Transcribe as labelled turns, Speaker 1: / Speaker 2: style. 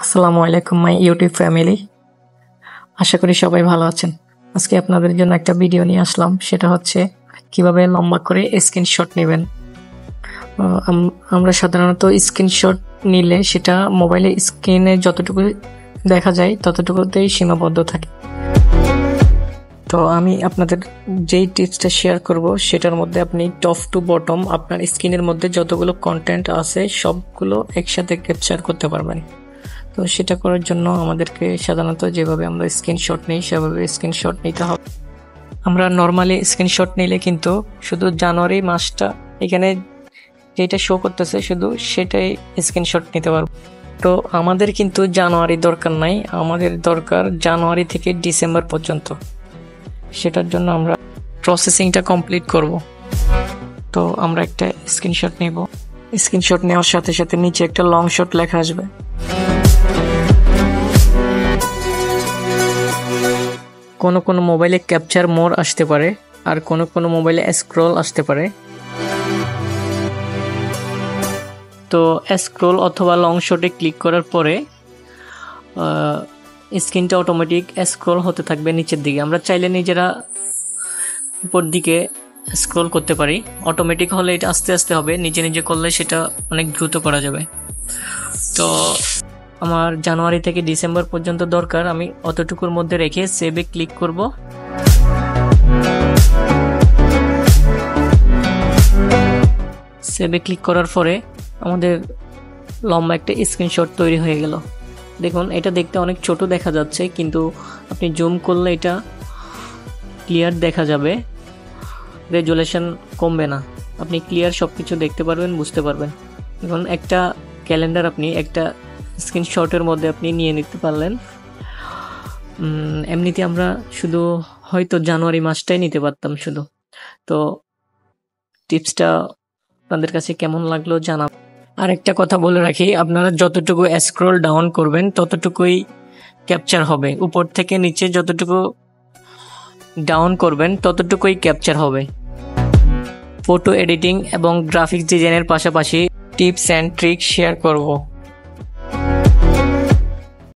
Speaker 1: আসসালামু আলাইকুম my YouTube family. আশা করি সবাই ভালো আছেন। আজকে আপনাদের জন্য একটা ভিডিও নিয়ে আসলাম, সেটা হচ্ছে কিভাবে লম্বা করে স্ক্রিনশট নেবেন। আমরা সাধারণত স্ক্রিনশট নিলে সেটা মোবাইলের স্ক্রিনে যতটুকু দেখা যায় ততটুকুতেই সীমাবদ্ধ থাকে। তো আমি আপনাদের যেই টিপসটা শেয়ার করব সেটার মধ্যে আপনি টপ টু বটম আপনার স্ক্রিনের মধ্যে যতগুলো কন্টেন্ট আছে সবগুলো একসাথে ক্যাপচার করতে পারবেন। তো সেটা করার জন্য আমাদেরকে সাধারণত যেভাবে আমরা স্ক্রিনশট নিই সেভাবে স্ক্রিনশট নিতে হবে। আমরা নর্মালি স্ক্রিনশট নিলে কিন্তু শুধু জানুয়ারি মাসটা এখানে যেটা শো করতেছে শুধু সেটাই স্ক্রিনশট নিতে পারবো। তো আমাদের কিন্তু জানুয়ারি দরকার নাই, আমাদের দরকার জানুয়ারি থেকে ডিসেম্বর পর্যন্ত। সেটার জন্য আমরা প্রসেসিংটা কমপ্লিট করব। তো আমরা একটা স্ক্রিনশট নেব। স্ক্রিনশট নেওয়ার সাথে সাথে নিচে একটা লং শট লেখা আসবে। কোনো মোবাইলে ক্যাপচার মোর আসতে পারে, আর কোনো মোবাইলে স্ক্রল আসতে পারে। তো স্ক্রল অথবা লং শটে ক্লিক করার পরে স্ক্রিনটা অটোমেটিক স্ক্রল হতে থাকবে নিচের দিকে। আমরা চাইলে নিজেরা উপর দিকে স্ক্রল করতে পারি। অটোমেটিক হলে এটা আস্তে আস্তে হবে, নিজে নিজে করলে সেটা অনেক দ্রুত করা যাবে। তো আমার জানুয়ারি থেকে ডিসেম্বর পর্যন্ত দরকার, আমি অতটুকুর মধ্যে রেখে সেভে ক্লিক করব। সেভে ক্লিক করার পরে আমাদের লম্বা একটা স্ক্রিনশট তৈরি হয়ে গেল। দেখুন, এটা দেখতে অনেক ছোট দেখা যাচ্ছে, কিন্তু আপনি জুম করলে এটা ক্লিয়ার দেখা যাবে, রেজুলেশন কমবে না, আপনি ক্লিয়ার সব কিছু দেখতে পারবেন, বুঝতে পারবেন। দেখুন, একটা ক্যালেন্ডার আপনি একটা স্ক্রিনশটের মধ্যে আপনি নিয়ে নিতে পারলেন। এমনিতে আমরা শুধু হয়তো জানুয়ারি মাসটাই নিতে পারতাম শুধু। তো টিপসটা আপনাদের কাছে কেমন লাগলো জানাব। আর একটা কথা বলে রাখি, আপনারা যতটুকু স্ক্রল ডাউন করবেন ততটুকুই ক্যাপচার হবে, উপর থেকে নিচে যতটুকু ডাউন করবেন ততটুকুই ক্যাপচার হবে। ফটো এডিটিং এবং গ্রাফিক্স ডিজাইনের পাশাপাশি টিপস অ্যান্ড ট্রিক শেয়ার করব।